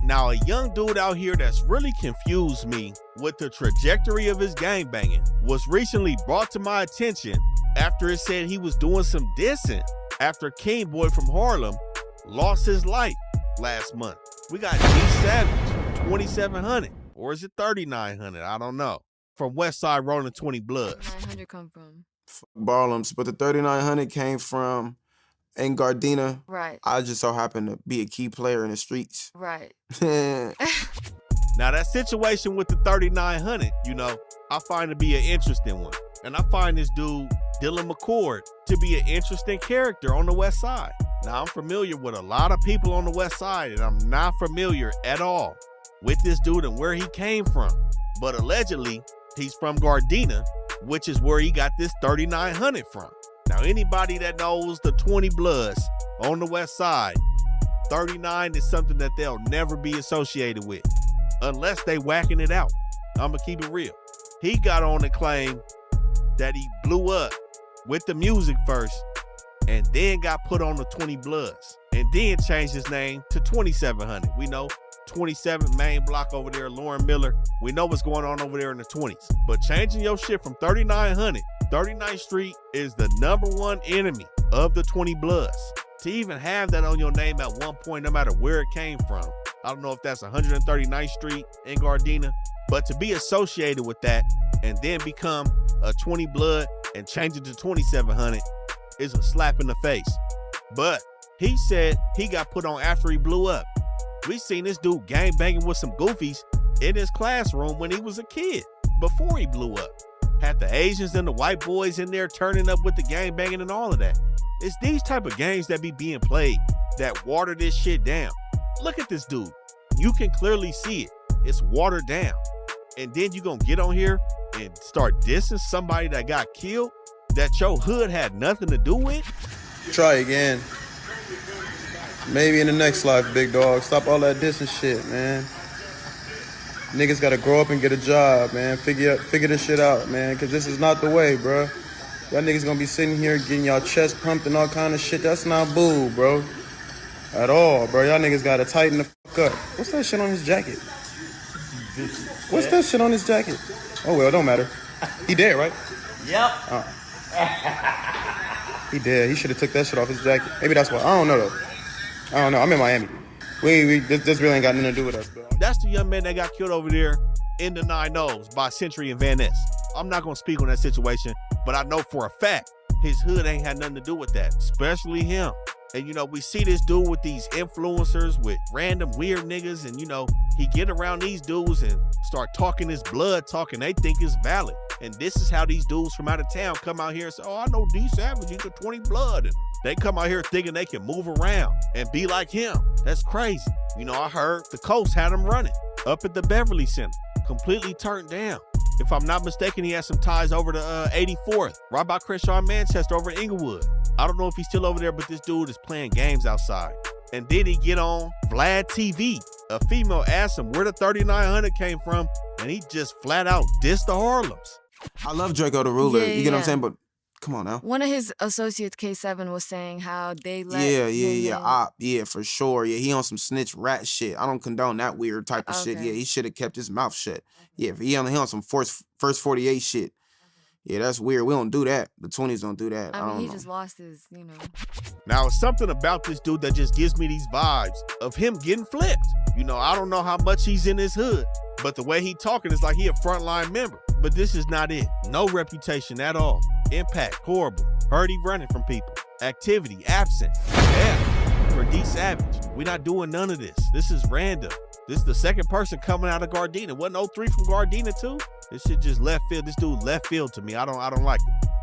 Now, a young dude out here that's really confused me with the trajectory of his gangbanging was recently brought to my attention after it said he was doing some dissing after King Boy from Harlem lost his life last month. We got G Savage, 2,700, or is it 3,900? I don't know. From Westside Rollin 20 Bloods. 900 come from? Barlam's, but the 3,900 came from in Gardena. Right. I just so happened to be a key player in the streets. Right. Now, that situation with the 3,900, I find to be an interesting one. And I find this dude, Dylan McCord, to be an interesting character on the West Side. Now, I'm familiar with a lot of people on the West Side, and I'm not familiar at all with this dude and where he came from. But allegedly, he's from Gardena, which is where he got this 3,900 from. Now, anybody that knows the 20 Bloods on the West Side, 39 is something that they'll never be associated with unless they whacking it out. I'm going to keep it real. He got on and claimed that he blew up with the music first and then got put on the 20 Bloods and then changed his name to 2,700. We know 27 main block over there, Lauren Miller. We know what's going on over there in the 20s. But changing your shit from 3,900, 39th Street is the #1 enemy of the 20 Bloods. To even have that on your name at one point, no matter where it came from, I don't know if that's 139th Street in Gardena, but to be associated with that and then become a 20 Blood and change it to 2,700 is a slap in the face. But he said he got put on after he blew up. We seen this dude gang banging with some goofies in his classroom when he was a kid, before he blew up. Had the Asians and the white boys in there turning up with the gang banging and all of that. It's these type of games that be being played that water this shit down. Look at this dude. You can clearly see it. It's watered down. And then you gonna get on here and start dissing somebody that got killed that your hood had nothing to do with? Try again. Maybe in the next life, big dog. Stop all that dissing shit, man. Niggas gotta grow up and get a job, man. Figure this shit out, man, because this is not the way, bro. Y'all niggas gonna be sitting here getting y'all chest pumped and all kind of shit. That's not boo, bro. At all, bro. Y'all niggas gotta tighten the fuck up. What's that shit on his jacket? What's that shit on his jacket? Oh, well, don't matter. He dead, right? Yep. Oh. He dead. He should have took that shit off his jacket. Maybe that's why. I don't know, though. I don't know. I'm in Miami. This really ain't got nothing to do with us, bro. That's the young man that got killed over there in the 9-0s by Century and Van Ness. I'm not gonna speak on that situation, but I know for a fact his hood ain't had nothing to do with that, especially him. And we see this dude with these influencers with random weird niggas, and he get around these dudes and start talking this blood talk, and they think it's valid. And this is how these dudes from out of town come out here and say, oh, I know D Savage, he's a 20 Blood. And they come out here thinking they can move around and be like him. That's crazy. I heard the Coast had him running up at the Beverly Center, completely turned down. If I'm not mistaken, he has some ties over to 84th, right by Crenshaw and Manchester over in Inglewood. I don't know if he's still over there, but this dude is playing games outside. And then he get on Vlad TV. A female asked him where the 3,900 came from, and he just flat out dissed the Harlems. I love Draco the Ruler. Yeah, you get what I'm saying? But come on now. One of his associates, K7, was saying how they let Yeah, for sure. Yeah, he on some snitch rat shit. I don't condone that weird type of shit. Yeah, he should have kept his mouth shut. Yeah, he on some first 48 shit. Yeah, that's weird. We don't do that. The 20s don't do that. I mean, he just lost his, Now, it's something about this dude that just gives me these vibes of him getting flipped. I don't know how much he's in his hood, but the way he talking is like he a frontline member. But this is not it. No reputation at all. Impact, horrible. Heard he running from people. Activity, absent. Yeah, for D Savage. We're not doing none of this. This is random. This is the second person coming out of Gardena. Wasn't 03 from Gardena too? This shit just left field. This dude left field to me. I don't like it.